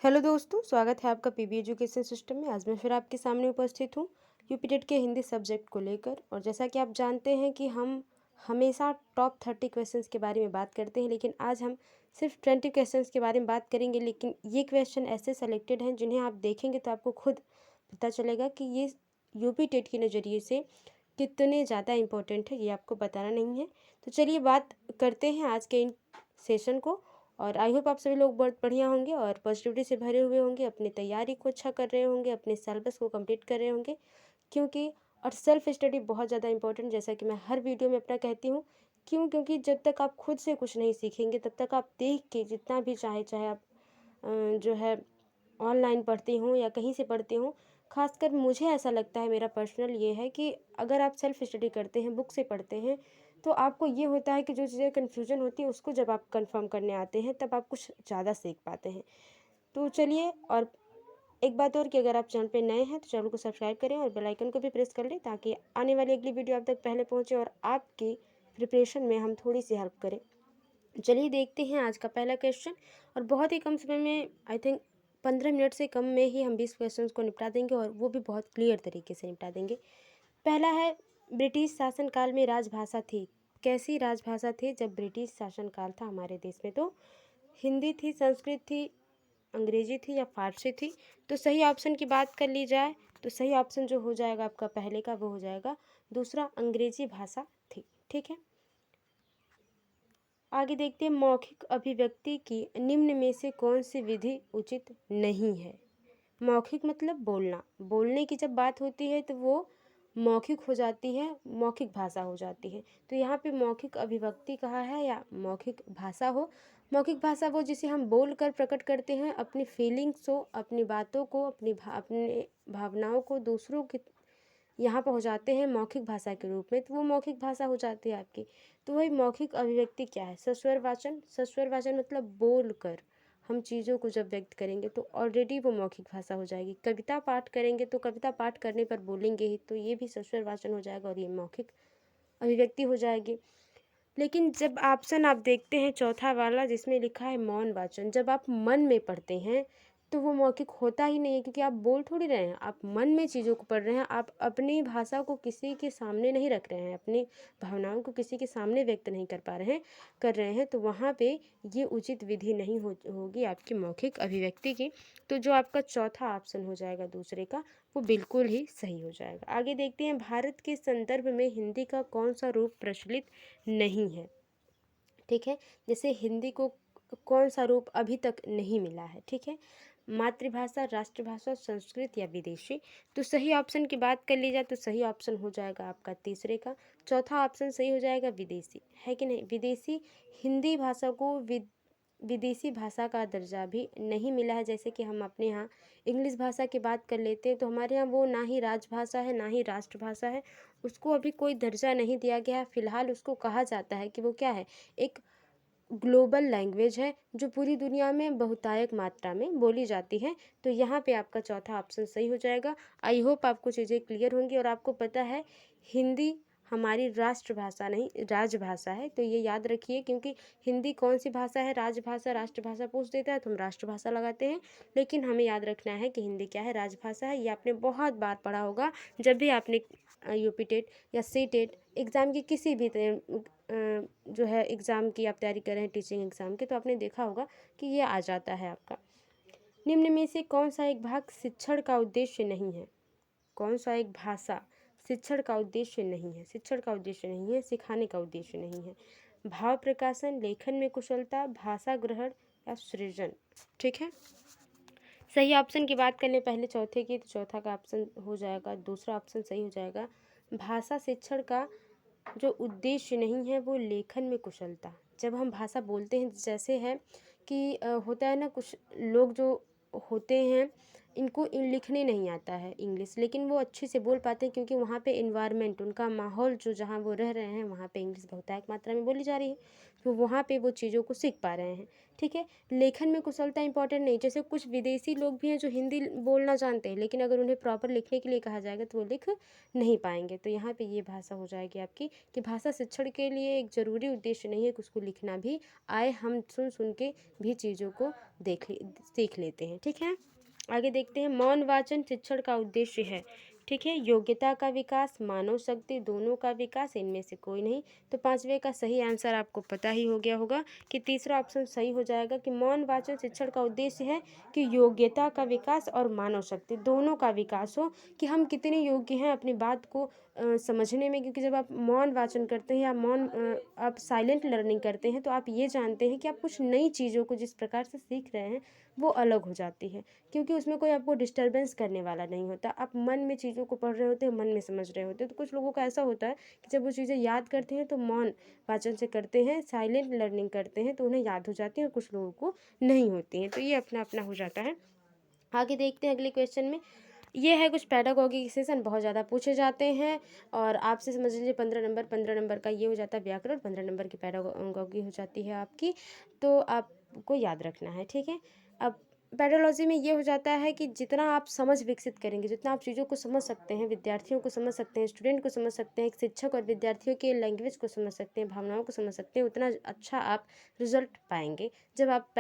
Hello दोस्तों, स्वागत है आपका पीबी एजुकेशन सिस्टम में। आज मैं फिर आपके सामने उपस्थित हूँ यूपी टेट के हिंदी सब्जेक्ट को लेकर। और जैसा कि आप जानते हैं कि हम हमेशा टॉप 30 क्वेश्चंस के बारे में बात करते हैं, लेकिन आज हम सिर्फ 20 क्वेश्चंस के बारे में बात करेंगे। लेकिन ये क्वेश्चन ऐसे सेलेक्टेड हैं जिन्हें आप देखेंगे तो आपको खुद पता चलेगा कि ये यूपी टेट के नज़रिए से कितने ज़्यादा इम्पोर्टेंट है, ये आपको बताना नहीं है। तो चलिए बात करते हैं आज के इन सेशन को। और आई होप आप सभी लोग बहुत बढ़िया होंगे और पॉजिटिविटी से भरे हुए होंगे, अपनी तैयारी को अच्छा कर रहे होंगे, अपने सिलेबस को कंप्लीट कर रहे होंगे। क्योंकि और सेल्फ स्टडी बहुत ज़्यादा इंपॉर्टेंट, जैसा कि मैं हर वीडियो में अपना कहती हूँ। क्योंकि जब तक आप खुद से कुछ नहीं सीखेंगे तब तक आप देख के जितना भी चाहे आप जो है ऑनलाइन पढ़ते हों या कहीं से पढ़ते हों। खासकर मुझे ऐसा लगता है, मेरा पर्सनल ये है कि अगर आप सेल्फ स्टडी करते हैं, बुक से पढ़ते हैं, तो आपको ये होता है कि जो चीज़ें कन्फ्यूजन होती है उसको जब आप कंफर्म करने आते हैं तब आप कुछ ज़्यादा सीख पाते हैं। तो चलिए, और एक बात और कि अगर आप चैनल पे नए हैं तो चैनल को सब्सक्राइब करें और बेल आइकन को भी प्रेस कर लें, ताकि आने वाली अगली वीडियो आप तक पहले पहुँचे और आपकी प्रिपरेशन में हम थोड़ी सी हेल्प करें। चलिए देखते हैं आज का पहला क्वेश्चन। और बहुत ही कम समय में, आई थिंक 15 मिनट से कम में ही हम 20 क्वेश्चंस को निपटा देंगे, और वो भी बहुत क्लियर तरीके से निपटा देंगे। पहला है, ब्रिटिश शासनकाल में राजभाषा थी। कैसी राजभाषा थी जब ब्रिटिश शासनकाल था हमारे देश में? तो हिंदी थी, संस्कृत थी, अंग्रेजी थी या फारसी थी? तो सही ऑप्शन की बात कर ली जाए तो सही ऑप्शन जो हो जाएगा आपका पहले का, वो हो जाएगा दूसरा, अंग्रेजी भाषा थी। ठीक है, आगे देखते हैं। मौखिक अभिव्यक्ति की निम्न में से कौन सी विधि उचित नहीं है? मौखिक मतलब बोलना, बोलने की जब बात होती है तो वो मौखिक हो जाती है, मौखिक भाषा हो जाती है। तो यहाँ पे मौखिक अभिव्यक्ति कहा है या मौखिक भाषा हो? मौखिक भाषा वो जिसे हम बोल कर प्रकट करते हैं, अपनी फीलिंग्स को, अपनी बातों को, अपने भावनाओं को दूसरों के यहाँ पहुँचाते हैं मौखिक भाषा के रूप में, तो वो मौखिक भाषा हो जाती है आपकी। तो वही मौखिक अभिव्यक्ति क्या है? सस्वर वाचन। सस्वर वाचन मतलब बोल कर हम चीज़ों को जब व्यक्त करेंगे तो ऑलरेडी वो मौखिक भाषा हो जाएगी। कविता पाठ करेंगे तो कविता पाठ करने पर बोलेंगे ही, तो ये भी सस्वर वाचन हो जाएगा और ये मौखिक अभिव्यक्ति हो जाएगी। लेकिन जब ऑप्शन आप देखते हैं चौथा वाला जिसमें लिखा है मौन वाचन, जब आप मन में पढ़ते हैं तो वो मौखिक होता ही नहीं है, क्योंकि आप बोल थोड़ी रहे हैं, आप मन में चीज़ों को पढ़ रहे हैं। आप अपनी भाषा को किसी के सामने नहीं रख रहे हैं, अपनी भावनाओं को किसी के सामने व्यक्त नहीं कर रहे हैं, तो वहाँ पे ये उचित विधि नहीं होगी आपकी मौखिक अभिव्यक्ति की। तो जो आपका चौथा ऑप्शन हो जाएगा दूसरे का, वो बिल्कुल ही सही हो जाएगा। आगे देखते हैं, भारत के संदर्भ में हिंदी का कौन सा रूप प्रचलित नहीं है? ठीक है, जैसे हिंदी को कौन सा रूप अभी तक नहीं मिला है? ठीक है, मातृभाषा, राष्ट्रभाषा, संस्कृत या विदेशी? तो सही ऑप्शन की बात कर ली जाए तो सही ऑप्शन हो जाएगा आपका तीसरे का, चौथा ऑप्शन सही हो जाएगा विदेशी, है कि नहीं? विदेशी, हिंदी भाषा को विदेशी भाषा का दर्जा भी नहीं मिला है। जैसे कि हम अपने यहाँ इंग्लिश भाषा की बात कर लेते हैं तो हमारे यहाँ वो ना ही राजभाषा है ना ही राष्ट्रभाषा है, उसको अभी कोई दर्जा नहीं दिया गया है। फिलहाल उसको कहा जाता है कि वो क्या है, एक ग्लोबल लैंग्वेज है जो पूरी दुनिया में बहुतायत मात्रा में बोली जाती है। तो यहाँ पे आपका चौथा ऑप्शन सही हो जाएगा। आई होप आपको चीज़ें क्लियर होंगी और आपको पता है हिंदी हमारी राष्ट्रभाषा नहीं राजभाषा है, तो ये याद रखिए। क्योंकि हिंदी कौन सी भाषा है, राजभाषा, राष्ट्रभाषा पूछ देता है तो हम राष्ट्रभाषा लगाते हैं, लेकिन हमें याद रखना है कि हिंदी क्या है, राजभाषा है। ये आपने बहुत बार पढ़ा होगा जब भी आपने यूपी टेट या सी टेट एग्ज़ाम की किसी भी जो है एग्ज़ाम की आप तैयारी कर रहे हैं, टीचिंग एग्ज़ाम की, तो आपने देखा होगा कि ये आ जाता है आपका। निम्न में से कौन सा एक भाग शिक्षण का उद्देश्य नहीं है? कौन सा एक भाषा शिक्षण का उद्देश्य नहीं है? शिक्षण का उद्देश्य नहीं है, सिखाने का उद्देश्य नहीं है। भाव प्रकाशन, लेखन में कुशलता, भाषा ग्रहण या सृजन? ठीक है, सही ऑप्शन की बात करने पहले चौथे की, तो चौथा का ऑप्शन हो जाएगा, दूसरा ऑप्शन सही हो जाएगा। भाषा शिक्षण का जो उद्देश्य नहीं है वो लेखन में कुशलता। जब हम भाषा बोलते हैं, जैसे है कि होता है ना, कुछ लोग जो होते हैं इनको लिखने नहीं आता है इंग्लिश, लेकिन वो अच्छे से बोल पाते हैं क्योंकि वहाँ पे इन्वायरमेंट, उनका माहौल जो जहाँ वो रह रहे हैं वहाँ पे इंग्लिश बहुतायत मात्रा में बोली जा रही है, तो वहाँ पे वो चीज़ों को सीख पा रहे हैं। ठीक है, लेखन में कुशलता इंपॉर्टेंट नहीं, जैसे कुछ विदेशी लोग भी हैं जो हिंदी बोलना जानते हैं, लेकिन अगर उन्हें प्रॉपर लिखने के लिए कहा जाएगा तो वो लिख नहीं पाएंगे। तो यहाँ पे ये भाषा हो जाएगी आपकी कि भाषा शिक्षण के लिए एक ज़रूरी उद्देश्य नहीं है कि उसको लिखना भी आए, हम सुन सुन के भी चीज़ों को सीख लेते हैं। ठीक है, आगे देखते हैं। मौन वाचन शिक्षण का उद्देश्य है। ठीक है, योग्यता का विकास, मानव शक्ति दोनों का विकास, इनमें से कोई नहीं। तो पांचवे का सही आंसर आपको पता ही हो गया होगा कि तीसरा ऑप्शन सही हो जाएगा कि मौन वाचन शिक्षण का उद्देश्य है कि योग्यता का विकास और मानव शक्ति दोनों का विकास हो, कि हम कितने योग्य हैं अपनी बात को समझने में। क्योंकि जब आप मौन वाचन करते हैं या आप साइलेंट लर्निंग करते हैं तो आप ये जानते हैं कि आप कुछ नई चीज़ों को जिस प्रकार से सीख रहे हैं वो अलग हो जाती है, क्योंकि उसमें कोई आपको डिस्टर्बेंस करने वाला नहीं होता। आप मन में चीज़ों को पढ़ रहे होते हैं, मन में समझ रहे होते हैं। तो कुछ लोगों का ऐसा होता है कि जब वो चीज़ें याद करते हैं तो मौन वाचन से करते हैं, साइलेंट लर्निंग करते हैं तो उन्हें याद हो जाती है और कुछ लोगों को नहीं होती हैं। तो ये अपना अपना हो जाता है। आगे देखते हैं अगले क्वेश्चन में। ये है कुछ पेडागॉजी के सेशन बहुत ज़्यादा पूछे जाते हैं, और आपसे समझ लीजिए 15 नंबर का ये हो जाता है व्याकरण, 15 नंबर की पेडागॉजी हो जाती है आपकी, तो आपको याद रखना है। ठीक है, अब पेडागॉजी में ये हो जाता है कि जितना आप समझ विकसित करेंगे, जितना आप चीज़ों को समझ सकते हैं, विद्यार्थियों को समझ सकते हैं, स्टूडेंट को समझ सकते हैं, एक शिक्षक और विद्यार्थियों के लैंग्वेज को समझ सकते हैं, भावनाओं को समझ सकते हैं, उतना अच्छा आप रिजल्ट पाएंगे जब आप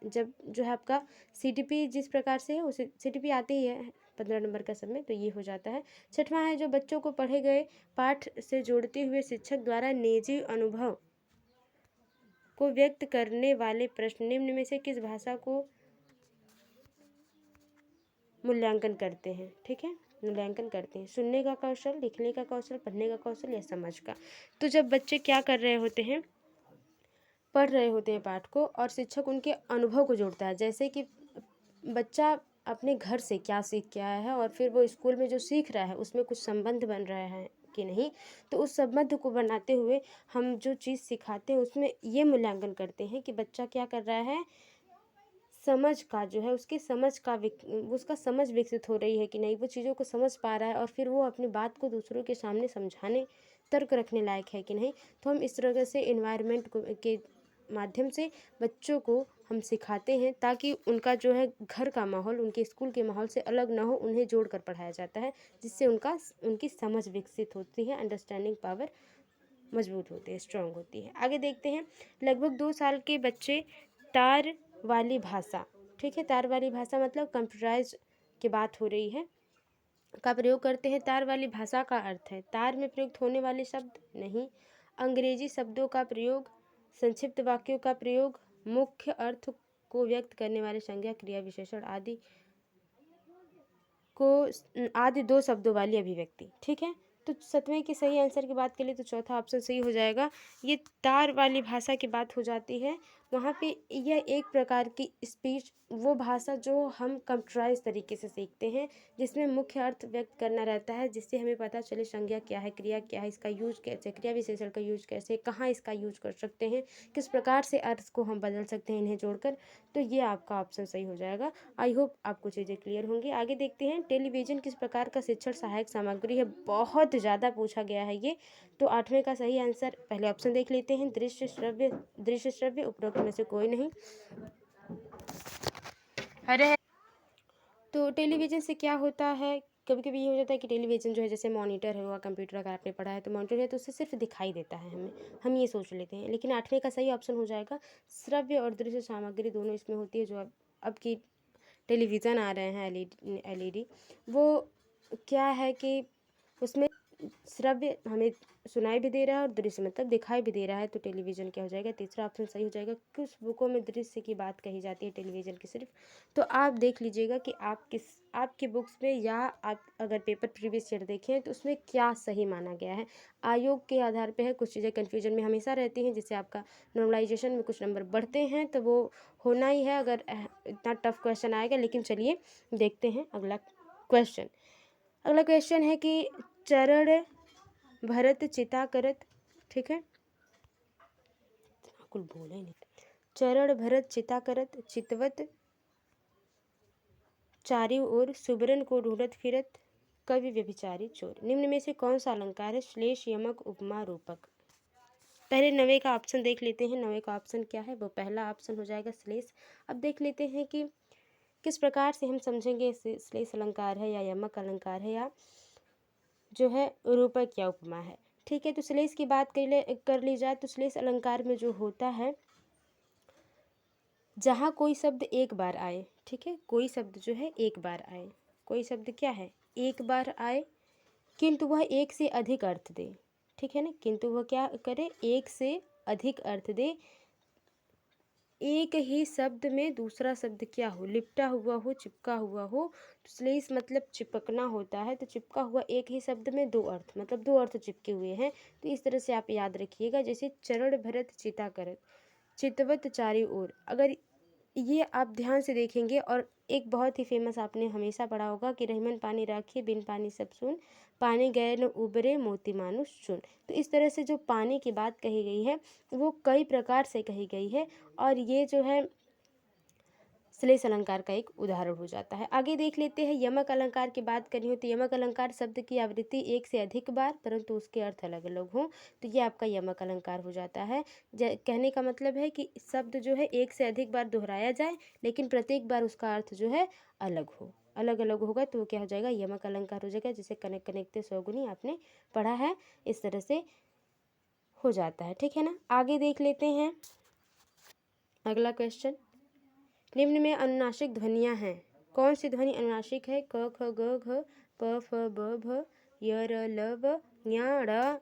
जब जो है आपका सीटीपी जिस प्रकार से है उसे सीटीपी आती ही है 15 नंबर का सब में, तो ये हो जाता है। छठवां है जो बच्चों को पढ़े गए पाठ से जोड़ते हुए शिक्षक द्वारा निजी अनुभव को व्यक्त करने वाले प्रश्न निम्न में से किस भाषा को मूल्यांकन करते हैं। ठीक है, मूल्यांकन करते हैं। सुनने का कौशल, लिखने का कौशल, पढ़ने का कौशल या समझ का। तो जब बच्चे क्या कर रहे होते हैं, पढ़ रहे होते हैं पाठ को, और शिक्षक उनके अनुभव को जोड़ता है, जैसे कि बच्चा अपने घर से क्या सीख के आया है और फिर वो स्कूल में जो सीख रहा है उसमें कुछ संबंध बन रहा है कि नहीं, तो उस संबंध को बनाते हुए हम जो चीज़ सिखाते हैं उसमें ये मूल्यांकन करते हैं कि बच्चा क्या कर रहा है, समझ का जो है उसकी समझ का उसका समझ विकसित हो रही है कि नहीं, वो चीज़ों को समझ पा रहा है और फिर वो अपनी बात को दूसरों के सामने समझाने, तर्क रखने लायक है कि नहीं। तो हम इस तरह से इन्वायरमेंट के माध्यम से बच्चों को हम सिखाते हैं ताकि उनका जो है घर का माहौल उनके स्कूल के माहौल से अलग ना हो, उन्हें जोड़ कर पढ़ाया जाता है, जिससे उनकी समझ विकसित होती है, अंडरस्टैंडिंग पावर मजबूत होती है, स्ट्रांग होती है। आगे देखते हैं। लगभग 2 साल के बच्चे तार वाली भाषा, ठीक है, तार वाली भाषा मतलब कंप्यूटराइज की बात हो रही है, का प्रयोग करते हैं। तार वाली भाषा का अर्थ है तार में प्रयुक्त होने वाले शब्द नहीं, अंग्रेजी शब्दों का प्रयोग, संक्षिप्त वाक्यों का प्रयोग, मुख्य अर्थ को व्यक्त करने वाले संज्ञा क्रिया विशेषण आदि 2 शब्दों वाली अभिव्यक्ति। ठीक है, तो 7वें के सही आंसर की बात करें तो चौथा ऑप्शन सही हो जाएगा। ये तार वाली भाषा की बात हो जाती है, वहाँ पे यह एक प्रकार की स्पीच, वो भाषा जो हम कंप्यूटराइज तरीके से सीखते हैं, जिसमें मुख्य अर्थ व्यक्त करना रहता है, जिससे हमें पता चले संज्ञा क्या है, क्रिया क्या है, इसका यूज कैसे, क्रिया विशेषण का यूज कैसे, कहाँ इसका यूज कर सकते हैं, किस प्रकार से अर्थ को हम बदल सकते हैं इन्हें जोड़कर। तो ये आपका ऑप्शन सही हो जाएगा। आई होप आपको चीज़ें क्लियर होंगी। आगे देखते हैं। टेलीविज़न किस प्रकार का शिक्षण सहायक सामग्री है, बहुत ज़्यादा पूछा गया है ये। तो 8वें का सही आंसर पहले ऑप्शन देख लेते हैं। दृश्य श्रव्य उपरोक्त में से कोई नहीं। तो टेलीविज़न से क्या होता है, कभी कभी ये हो जाता है कि टेलीविज़न जो है जैसे मॉनिटर हुआ, कंप्यूटर अगर आपने पढ़ा है तो मॉनिटर है तो उससे सिर्फ दिखाई देता है हमें, हम ये सोच लेते हैं। लेकिन 8वें का सही ऑप्शन हो जाएगा श्रव्य और दृश्य सामग्री दोनों इसमें होती है। जो अब की टेलीविज़न आ रहे हैं एलईडी, वो क्या है कि उसमें श्रव्य हमें सुनाई भी दे रहा है और दृश्य मतलब दिखाई भी दे रहा है। तो टेलीविज़न क्या हो जाएगा, तीसरा ऑप्शन सही हो जाएगा। कुछ बुकों में दृश्य की बात कही जाती है टेलीविज़न की सिर्फ। तो आप देख लीजिएगा कि आपकी बुक्स में या आप अगर पेपर प्रीवियस ईयर देखें तो उसमें क्या सही माना गया है। आयोग के आधार पे है, कुछ चीज़ें कन्फ्यूजन में हमेशा रहती हैं, जिससे आपका नॉर्मलाइजेशन में कुछ नंबर बढ़ते हैं, तो वो होना ही है अगर इतना टफ क्वेश्चन आएगा। लेकिन चलिए देखते हैं अगला क्वेश्चन। अगला क्वेश्चन है कि चरण भरत चिता करत, ठीक है, कुल बोला ही नहीं। चरण भरत चिता करत चितवत चारों ओर सुबरन को ढूंढत फिरत कवि व्यभिचारी चोर। निम्न में से कौन सा अलंकार है? श्लेष, यमक, उपमा, रूपक। पहले नवे का ऑप्शन देख लेते हैं। नवे का ऑप्शन क्या है? वो पहला ऑप्शन हो जाएगा श्लेष। अब देख लेते हैं कि किस प्रकार से हम समझेंगे श्लेष अलंकार है या यमक अलंकार है या जो है रूपक या उपमा है। ठीक है, तो श्लेष की बात कर ली जाए तो श्लेष अलंकार में जो होता है, जहाँ कोई शब्द एक बार आए, ठीक है, कोई शब्द जो है एक बार आए, कोई शब्द क्या है? एक बार आए, किंतु वह एक से अधिक अर्थ दे। ठीक है ना, किंतु वह क्या करे? एक से अधिक अर्थ दे। एक ही शब्द में दूसरा शब्द क्या हो? लिपटा हुआ हो, चिपका हुआ हो। तो श्लेष मतलब चिपकना होता है। तो चिपका हुआ एक ही शब्द में दो अर्थ, मतलब दो अर्थ चिपके हुए हैं। तो इस तरह से आप याद रखिएगा, जैसे चरण भरत चिता करत, चितवत चारों ओर। अगर ये आप ध्यान से देखेंगे, और एक बहुत ही फेमस आपने हमेशा पढ़ा होगा कि रहीमन पानी राखिए बिन पानी सब सुन, पानी गए न उबरे मोती मानुष चुन। तो इस तरह से जो पानी की बात कही गई है वो कई प्रकार से कही गई है, और ये जो है श्लेष अलंकार का एक उदाहरण हो जाता है। आगे देख लेते हैं यमक अलंकार की बात करनी हो तो यमक अलंकार शब्द की आवृत्ति एक से अधिक बार परंतु उसके अर्थ अलग अलग हों, तो ये आपका यमक अलंकार हो जाता है। कहने का मतलब है कि शब्द जो है एक से अधिक बार दोहराया जाए, लेकिन प्रत्येक बार उसका अर्थ जो है अलग हो, अलग अलग होगा, तो वो क्या हो जाएगा? यमक अलंकार हो जाएगा। जैसे कनेक्ट कनेक्टे सौगुनी आपने पढ़ा है, इस तरह से हो जाता है। ठीक है ना, आगे देख लेते हैं अगला क्वेश्चन। निम्न में अनुनासिक ध्वनियाँ हैं, कौन सी ध्वनि अनुनासिक है? क ख ग घ प फ ब भ य र ल व ञ ड़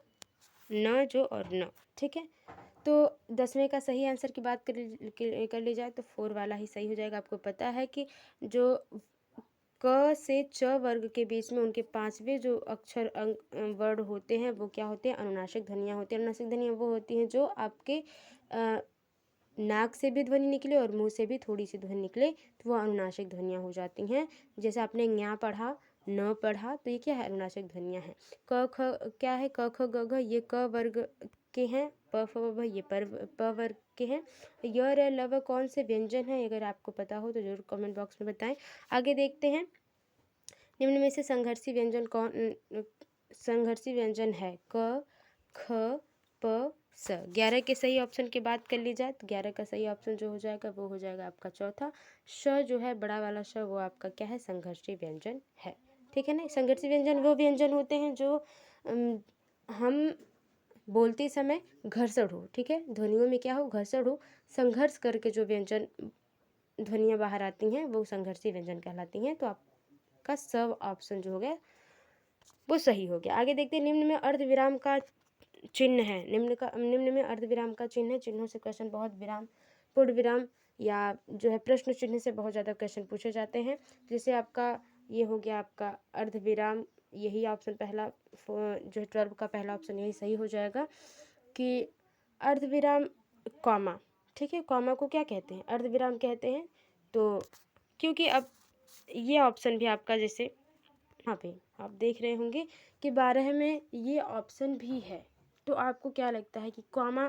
न जो और न। ठीक है, तो 10वें का सही आंसर की बात कर ली जाए तो 4 वाला ही सही हो जाएगा। आपको पता है कि जो क से च वर्ग के बीच में उनके 5वें जो अक्षर वर्ड होते हैं वो क्या होते हैं? अनुनासिक ध्वनियाँ होती हैं। अनुनासिक ध्वनियाँ वो होती हैं जो आपके नाक से भी ध्वनि निकले और मुंह से भी थोड़ी सी ध्वनि निकले, तो वो अनुनासिक ध्वनियाँ हो जाती हैं। जैसे आपने ञा पढ़ा, न पढ़ा, तो ये क्या है? अनुनासिक ध्वनियाँ हैं। क ख क्या है? क ख ग घ ये क वर्ग के हैं, प फ ब भ ये प वर्ग के हैं। य र ल व कौन से व्यंजन है? अगर आपको पता हो तो जरूर कमेंट बॉक्स में बताएं। आगे देखते हैं, निम्न में से संघर्षी व्यंजन संघर्षी व्यंजन है? क ख प स। 11 के सही ऑप्शन की बात कर ली जाए तो 11 का सही ऑप्शन जो हो जाएगा वो हो जाएगा आपका चौथा। श जो है बड़ा वाला श, वो आपका क्या है? संघर्षी व्यंजन है। ठीक है ना, संघर्षी व्यंजन वो व्यंजन होते हैं जो हम बोलते समय घर्षण हो। ठीक है, ध्वनियों में क्या हो? घर्षण हो, संघर्ष करके जो व्यंजन ध्वनियाँ बाहर आती हैं वो संघर्षी व्यंजन कहलाती हैं। तो आपका सब ऑप्शन जो हो गया वो सही हो गया। आगे देखते हैं, निम्न में अर्धविराम का चिन्ह है। निम्न में अर्धविराम का चिन्ह है। चिन्हों से क्वेश्चन बहुत विराम, पूर्ण विराम या जो है प्रश्न चिन्ह से बहुत ज़्यादा क्वेश्चन पूछे जाते हैं। जैसे आपका ये हो गया आपका अर्धविराम, यही ऑप्शन पहला जो है 12 का पहला ऑप्शन यही सही हो जाएगा कि अर्धविराम कॉमा। ठीक है, कॉमा को क्या कहते हैं? अर्धविराम कहते हैं। तो क्योंकि अब ये ऑप्शन भी आपका, जैसे यहाँ पे आप देख रहे होंगे कि 12 में ये ऑप्शन भी है, तो आपको क्या लगता है कि कॉमा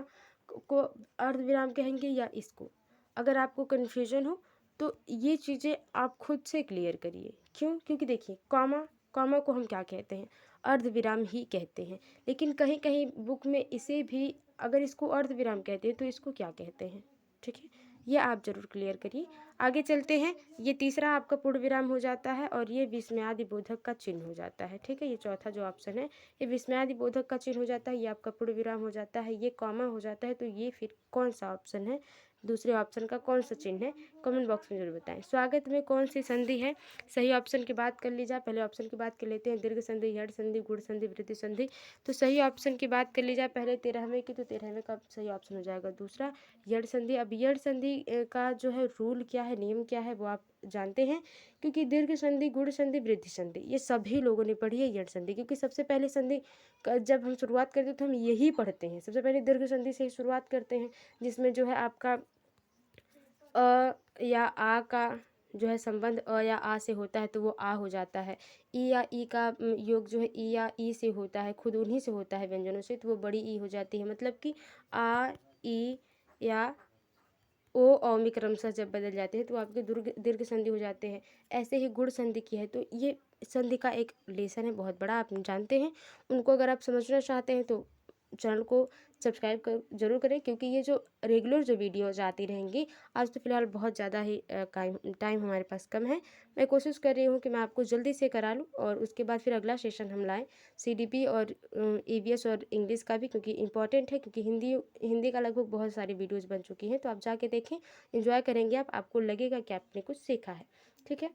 को अर्धविराम कहेंगे या इसको? अगर आपको कन्फ्यूजन हो तो ये चीज़ें आप खुद से क्लियर करिए। क्यों? क्योंकि देखिए कॉमा को हम क्या कहते हैं? अर्धविराम ही कहते हैं। लेकिन कहीं कहीं बुक में इसे भी, अगर इसको अर्धविराम कहते हैं तो इसको क्या कहते हैं? ठीक है, ये आप जरूर क्लियर करिए। आगे चलते हैं, ये तीसरा आपका पूर्ण विराम हो जाता है और ये विस्मयादि बोधक का चिन्ह हो जाता है। ठीक है, ये चौथा जो ऑप्शन है ये विस्मयादि बोधक का चिन्ह हो जाता है, ये आपका पूर्ण विराम हो जाता है, ये कॉमा हो जाता है। तो ये फिर कौन सा ऑप्शन है? दूसरे ऑप्शन का कौन सा चिन्ह है? कमेंट बॉक्स में जरूर बताएं। स्वागत में कौन सी संधि है? सही ऑप्शन की बात कर ली जाए, पहले ऑप्शन की बात कर लेते हैं। दीर्घ संधि, यड़ संधि, गुण संधि, वृद्धि संधि। तो सही ऑप्शन की बात कर ली जाए पहले 13वें की, तो 13वें का सही ऑप्शन हो जाएगा दूसरा, यड़ संधि। अब यड़ संधि का जो है रूल क्या है, नियम क्या है, वो आप जानते हैं। क्योंकि दीर्घ संधि, गुण संधि, वृद्धि संधि ये सभी लोगों ने पढ़ी है। यड़ संधि क्योंकि सबसे पहले संधि जब हम शुरुआत करते हैं तो हम यही पढ़ते हैं। सबसे पहले दीर्घ संधि से ही शुरुआत करते हैं, जिसमें जो है आपका अ या आ का जो है संबंध अ या आ से होता है तो वो आ हो जाता है। ई या ई का योग जो है ई या ई से होता है, खुद उन्हीं से होता है व्यंजनों से, तो वो बड़ी ई हो जाती है। मतलब कि आ, ई या ओ औ में क्रमशः जब बदल जाते हैं तो आपके दीर्घ संधि हो जाते हैं। ऐसे ही गुण संधि की है, तो ये संधि का एक लेसन है बहुत बड़ा, आप जानते हैं। उनको अगर आप समझना चाहते हैं तो चैनल को सब्सक्राइब कर जरूर करें, क्योंकि ये जो रेगुलर जो वीडियोज आती रहेंगी, आज तो फिलहाल बहुत ज़्यादा ही टाइम हमारे पास कम है। मैं कोशिश कर रही हूँ कि मैं आपको जल्दी से करा लूँ और उसके बाद फिर अगला सेशन हम लाएँ CDP और EVS और इंग्लिश का भी, क्योंकि इंपॉर्टेंट है, क्योंकि हिंदी का लगभग बहुत सारी वीडियोज़ बन चुकी हैं। तो आप जाके देखें, एंजॉय करेंगे आप, आपको लगेगा कि आपने कुछ सीखा है। ठीक है,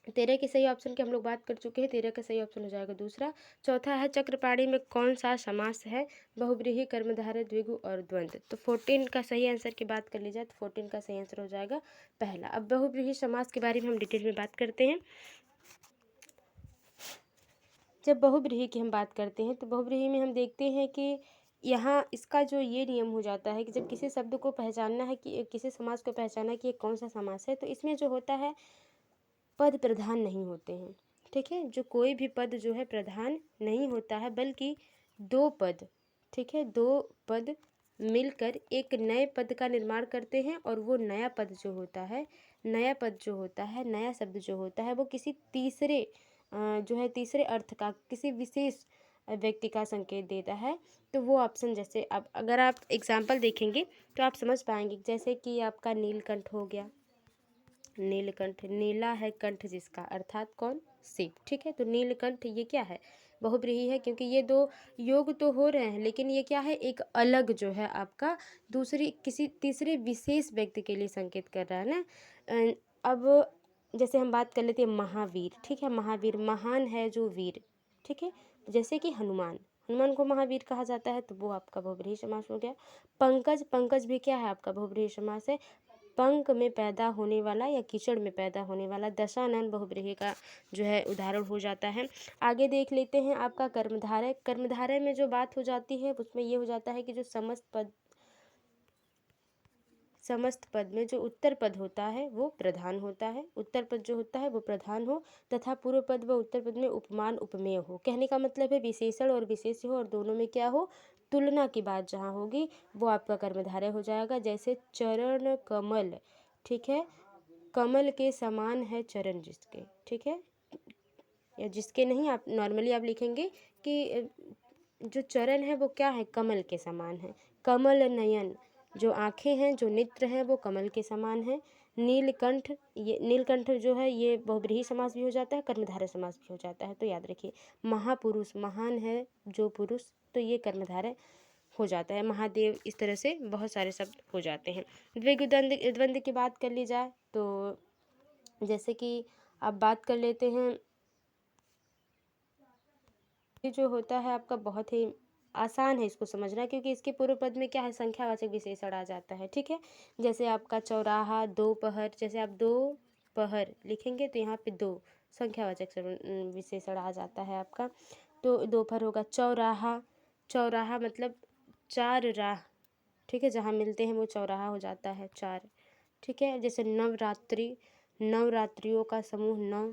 13 के सही ऑप्शन की हम लोग बात कर चुके हैं। 13 का सही ऑप्शन हो जाएगा दूसरा। चौथा है चक्रपाणी में कौन सा समास है? बहुब्रीहि, कर्मधारय, द्विगु और द्वंद्व। तो 14 का सही आंसर की बात कर ली जाए तो 14 का सही आंसर हो जाएगा पहला। अब बहुब्रीहि समास के बारे में हम डिटेल में बात करते हैं। जब बहुब्रीहि की हम बात करते हैं तो बहुब्रीहि में हम देखते हैं कि यहाँ इसका जो ये नियम हो जाता है कि जब किसी शब्द को पहचानना है, कि किसी समास को पहचानना है कि ये कौन सा समास है, तो इसमें जो होता है पद प्रधान नहीं होते हैं। ठीक है, जो कोई भी पद जो है प्रधान नहीं होता है, बल्कि दो पद, ठीक है, दो पद मिलकर एक नए पद का निर्माण करते हैं। और वो नया पद जो होता है, नया पद जो होता है, नया शब्द जो होता है, वो किसी तीसरे जो है तीसरे अर्थ का, किसी विशेष व्यक्ति का संकेत देता है। तो वो ऑप्शन, जैसे अब अगर आप एग्जाम्पल देखेंगे तो आप समझ पाएंगे। जैसे कि आपका नीलकंठ हो गया, नीलकंठ, नीला है कंठ जिसका, अर्थात कौन? शिव। ठीक है, तो नीलकंठ ये क्या है? बहुब्रीहि है, क्योंकि ये दो योग तो हो रहे हैं, लेकिन ये क्या है, एक अलग जो है आपका दूसरी किसी तीसरे विशेष व्यक्ति के लिए संकेत कर रहा है ना। अब जैसे हम बात कर लेते हैं महावीर। ठीक है, महावीर, महान है जो वीर। ठीक है, जैसे कि हनुमान, हनुमान को महावीर कहा जाता है, तो वो आपका बहुब्रीहि समास हो गया। पंकज, पंकज भी क्या है आपका? बहुब्रीहि समास है। पंक में पैदा होने वाला या कीचड़ में पैदा होने वाला। दशानन बहुब्रीहि का जो है उदाहरण हो जाता है। आगे देख लेते हैं आपका कर्मधारय। कर्मधारय में जो बात हो जाती है उसमें ये हो जाता है कि जो समस्त पद में जो उत्तर पद होता है वो प्रधान होता है। उत्तर पद जो होता है वो प्रधान हो, तथा पूर्व पद व उत्तर पद में उपमान उपमेय हो। कहने का मतलब है विशेषण और विशेष हो, और दोनों में क्या हो, तुलना की बात जहाँ होगी वो आपका कर्मधारय हो जाएगा। जैसे चरण कमल, ठीक है, कमल के समान है चरण जिसके। ठीक है, या जिसके नहीं, आप नॉर्मली आप लिखेंगे कि जो चरण है वो क्या है, कमल के समान है। कमल नयन, जो आँखें हैं, जो नेत्र हैं, वो कमल के समान है। नीलकंठ, ये नीलकंठ जो है ये बहुब्रीहि समास भी हो जाता है, कर्मधारय समास भी हो जाता है, तो याद रखिए। महापुरुष, महान है जो पुरुष, तो ये कर्मधारय हो जाता है। महादेव, इस तरह से बहुत सारे शब्द हो जाते हैं। द्विगु द्वंद्व की बात कर ली जाए तो जैसे कि आप बात कर लेते हैं, ये जो होता है आपका बहुत ही आसान है इसको समझना, क्योंकि इसके पूर्व पद में क्या है, संख्यावाचक विशेषण आ जाता है। ठीक है, जैसे आपका चौराहा, दोपहर, जैसे आप दोपहर लिखेंगे तो यहाँ पे दो संख्यावाचक विशेषण आ जाता है आपका। तो दोपहर होगा चौराहा, चौराहा मतलब चार राह। ठीक है, जहाँ मिलते हैं वो चौराहा हो जाता है, चार। ठीक है, जैसे नवरात्रि, नवरात्रियों का समूह नौ।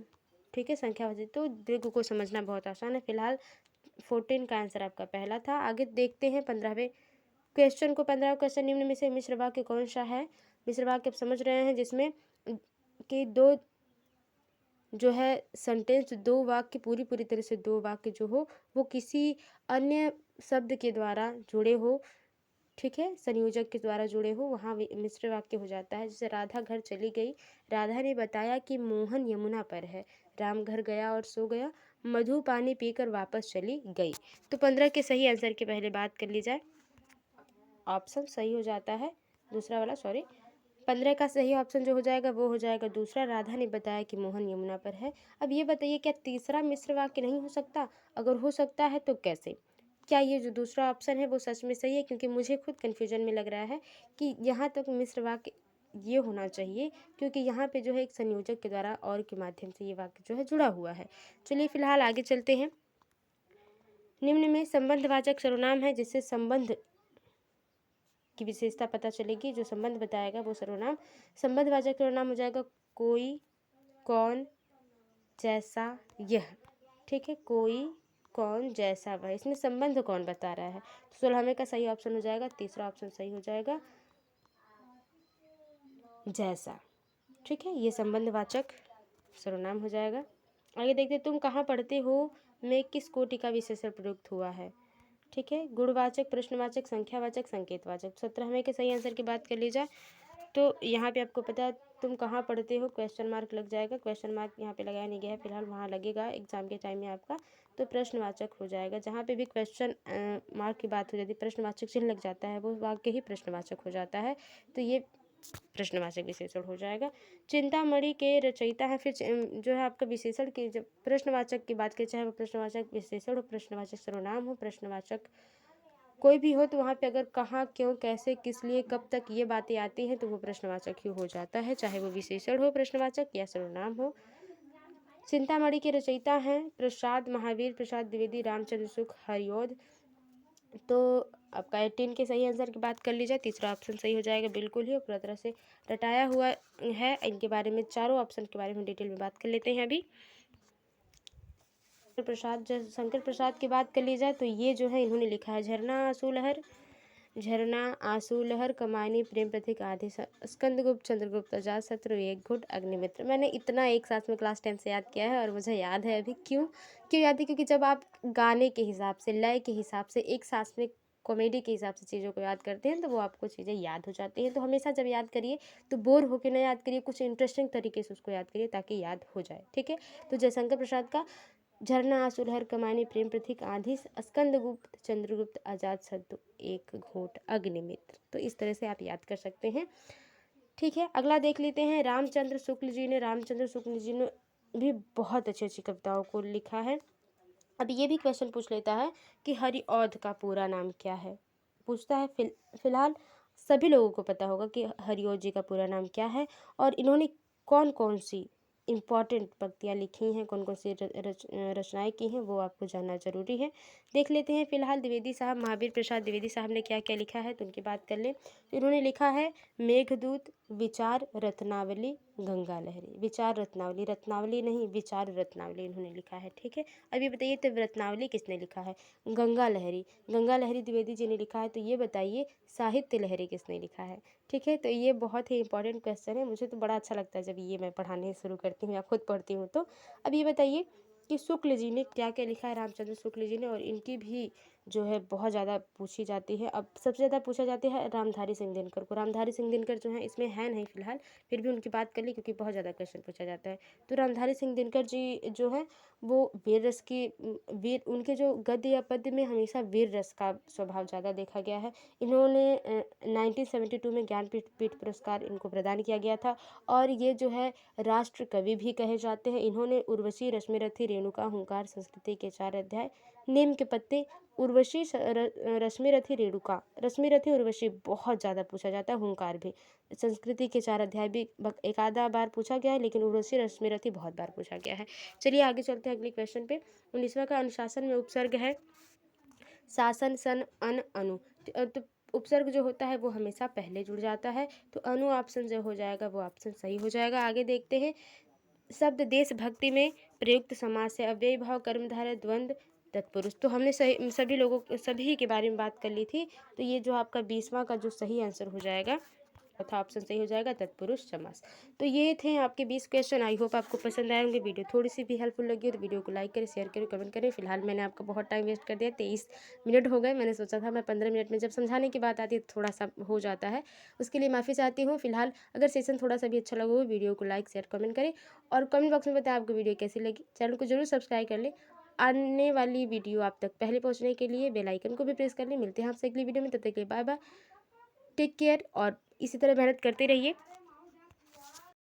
ठीक है, संख्यावाचक। तो द्विगु को समझना बहुत आसान है। फिलहाल 14 का आंसर आपका पहला था। आगे देखते हैं 15वें क्वेश्चन को। 15वां क्वेश्चन, निम्न में से मिश्र वाक्य कौन सा है? मिश्र वाक्य आप समझ रहे हैं, जिसमें कि दो जो है सेंटेंस, दो वाक्य, पूरी तरह से दो वाक्य जो हो वो किसी अन्य शब्द के द्वारा जुड़े हो। ठीक है, संयोजक के द्वारा जुड़े हो, वहाँ मिश्र वाक्य हो जाता है। जैसे राधा घर चली गई, राधा ने बताया कि मोहन यमुना पर है। राम घर गया और सो गया, मधु पानी पीकर वापस चली गई। तो 15 के सही आंसर की पहले बात कर ली जाए, ऑप्शन सही हो जाता है दूसरा वाला, सॉरी। 15 का सही ऑप्शन जो हो जाएगा वो हो जाएगा दूसरा, राधा ने बताया कि मोहन यमुना पर है। अब ये बताइए, क्या तीसरा मिश्र वाक्य नहीं हो सकता? अगर हो सकता है तो कैसे? क्या ये जो दूसरा ऑप्शन है वो सच में सही है? क्योंकि मुझे खुद कन्फ्यूजन में लग रहा है कि यहाँ तक मिश्र वाक्य ये होना चाहिए, क्योंकि यहाँ पे जो है एक संयोजक के द्वारा और के माध्यम से ये वाक्य जो है जुड़ा हुआ है। चलिए फिलहाल आगे चलते हैं। निम्न में संबंधवाचक सर्वनाम है, जिससे संबंध की विशेषता पता चलेगी। जो संबंध बताएगा वो सर्वनाम। संबंधवाचक सर्वनाम हो जाएगा कोई, कौन, जैसा, यह। ठीक है, कोई, कौन, जैसा, वह। इसमें संबंध कौन बता रहा है? तो 16वें का सही ऑप्शन हो जाएगा, तीसरा ऑप्शन सही हो जाएगा। जैसा। ठीक है, ये संबंधवाचक सर्वनाम हो जाएगा। आगे देखते हैं, तुम कहाँ पढ़ते हो में किस कोटि का विशेषण प्रयुक्त हुआ है। ठीक है, गुणवाचक, प्रश्नवाचक, संख्यावाचक, संकेतवाचक। 17 में के सही आंसर की बात कर ली जाए तो यहाँ पे आपको पता है तुम कहाँ पढ़ते हो, क्वेश्चन मार्क लग जाएगा। क्वेश्चन मार्क यहाँ पे लगाया नहीं गया है फिलहाल, वहाँ लगेगा एग्जाम के टाइम में आपका, तो प्रश्नवाचक हो जाएगा। जहाँ पे भी क्वेश्चन मार्क की बात हो जाती है, प्रश्नवाचक चिन्ह लग जाता है, वो वाक्य ही प्रश्नवाचक हो जाता है, तो ये प्रश्नवाचक विशेषण हो जाएगा। चिंतामणि के रचयिता है, फिर जो है आपका विशेषण की जब प्रश्नवाचक की बात करें, चाहे वो प्रश्नवाचक विशेषण हो, प्रश्नवाचक सर्वनाम हो, प्रश्नवाचक कोई भी हो, तो वहाँ पे अगर कहाँ, क्यों, कैसे, किस लिए, कब तक ये बातें आती हैं तो वो प्रश्नवाचक ही हो जाता है, चाहे वो विशेषण हो प्रश्नवाचक या सर्वनाम हो। चिंतामणि के रचयिता हैं प्रसाद महावीर प्रसाद द्विवेदी रामचंद्र सुख हरिओध। तो आपका 18 के सही आंसर की बात कर ली जाए, तीसरा ऑप्शन सही हो जाएगा बिल्कुल ही, और पूरा तरह से रटाया हुआ है। इनके बारे में चारों ऑप्शन के बारे में डिटेल में बात कर लेते हैं अभी। शंकर प्रसाद की बात कर ली जाए तो ये जो है इन्होंने लिखा है झरना आंसू लहर, झरना आंसू लहर, कमानी, प्रेम प्रतीक आदि, स्कंदगुप्त, चंद्रगुप्त, अजातशत्रु, एक घुट, अग्निमित्र। मैंने इतना एक साथ में क्लास 10 से याद किया है और मुझे याद है अभी। क्यों क्यों याद है? क्योंकि जब आप गाने के हिसाब से, लय के हिसाब से, एक साथ में कॉमेडी के हिसाब से चीज़ों को याद करते हैं तो वो आपको चीज़ें याद हो जाती हैं। तो हमेशा जब याद करिए तो बोर होकर ना याद करिए, कुछ इंटरेस्टिंग तरीके से उसको याद करिए ताकि याद हो जाए। ठीक है, तो जयशंकर प्रसाद का झरना आंसू लहर, कमानी, प्रेम प्रतीक आदि, स्कंदगुप्त, चंद्रगुप्त, अजातशत्रु, एक घूंट, अग्निमित्र। तो इस तरह से आप याद कर सकते हैं। ठीक है, अगला देख लेते हैं। रामचंद्र शुक्ल जी ने भी बहुत अच्छी अच्छी कविताओं को लिखा है। अब ये भी क्वेश्चन पूछ लेता है कि हरिऔध का पूरा नाम क्या है, पूछता है। फिलहाल सभी लोगों को पता होगा कि हरिऔध जी का पूरा नाम क्या है और इन्होंने कौन कौन सी इम्पॉर्टेंट पंक्तियाँ लिखी हैं, कौन कौन सी रचनाएं की हैं, वो आपको जानना जरूरी है। देख लेते हैं। फिलहाल द्विवेदी साहब, महावीर प्रसाद द्विवेदी साहब ने क्या क्या लिखा है तो उनकी बात कर लें। इन्होंने लिखा है मेघदूत, विचार रत्नावली, गंगा लहरी। विचार रत्नावली, रत्नावली नहीं, विचार रत्नावली इन्होंने लिखा है। ठीक है, अब ये बताइए तो रत्नावली किसने लिखा है? गंगा लहरी, गंगा लहरी द्विवेदी जी ने लिखा है। तो ये बताइए साहित्य लहरी किसने लिखा है? ठीक है, तो ये बहुत ही इंपॉर्टेंट क्वेश्चन है, मुझे तो बड़ा अच्छा लगता है जब ये मैं पढ़ाने शुरू करती हूँ या खुद पढ़ती हूँ। तो अब ये बताइए कि शुक्ल जी ने क्या क्या लिखा है, रामचंद्र शुक्ल जी ने, और इनकी भी जो है बहुत ज़्यादा पूछी जाती है। अब सबसे ज़्यादा पूछा जाता है रामधारी सिंह दिनकर को। रामधारी सिंह दिनकर जो है इसमें है नहीं फिलहाल, फिर भी उनकी बात कर ली क्योंकि बहुत ज़्यादा क्वेश्चन पूछा जाता है। तो रामधारी सिंह दिनकर जी जो है वो वीर रस की, वीर, उनके जो गद्य या पद्य में हमेशा वीर रस का स्वभाव ज़्यादा देखा गया है। इन्होंने 1972 में ज्ञानपीठ पीठ पुरस्कार इनको प्रदान किया गया था और ये जो है राष्ट्र कवि भी कहे जाते हैं। इन्होंने उर्वशी, रश्मिरथी, रेणुका, हुंकार, संस्कृति के 4 अध्याय, नीम के पत्ते, उर्वशी, रश्मिरथी, रेणुका, रश्मिरथी, उर्वशी बहुत ज़्यादा पूछा जाता है, हुंकार भी, संस्कृति के 4 अध्याय भी एक आधा बार पूछा गया है, लेकिन उर्वशी, रश्मिरथी बहुत बार पूछा गया है। चलिए आगे चलते हैं अगले क्वेश्चन पे। 19वां का अनुशासन में उपसर्ग है शासन, सन, अन, अनु। तो उपसर्ग जो होता है वो हमेशा पहले जुड़ जाता है, तो अनु ऑप्शन जो हो जाएगा वो ऑप्शन सही हो जाएगा। आगे देखते हैं। शब्द देशभक्ति में प्रयुक्त समास से अव्ययी भाव, कर्मधारय, द्वंद्व, तत्पुरुष। तो हमने सभी के बारे में बात कर ली थी, तो ये जो आपका 20वां का जो सही आंसर हो जाएगा तथा ऑप्शन सही हो जाएगा तत्पुरुष समास। तो ये थे आपके 20 क्वेश्चन। आई होप आपको पसंद आए होंगे। वीडियो थोड़ी सी भी हेल्पफुल लगी हो तो वीडियो को लाइक करें, शेयर करें, कमेंट करें। फिलहाल मैंने आपका बहुत टाइम वेस्ट कर दिया, 23 मिनट हो गए। मैंने सोचा था मैं 15 मिनट में, जब समझाने की बात आती है थोड़ा सा हो जाता है, उसके लिए माफ़ी चाहती हूँ। फिलहाल अगर सेशन थोड़ा सा भी अच्छा लगा हो वीडियो को लाइक, शेयर, कमेंट करें और कमेंट बॉक्स में बताएं आपको वीडियो कैसी लगी। चैनल को जरूर सब्सक्राइब कर लें। आने वाली वीडियो आप तक पहले पहुंचने के लिए बेल आइकन को भी प्रेस कर लें। मिलते हैं आपसे अगली वीडियो में, तब तक के लिए बाय बाय, टेक केयर और इसी तरह मेहनत करते रहिए।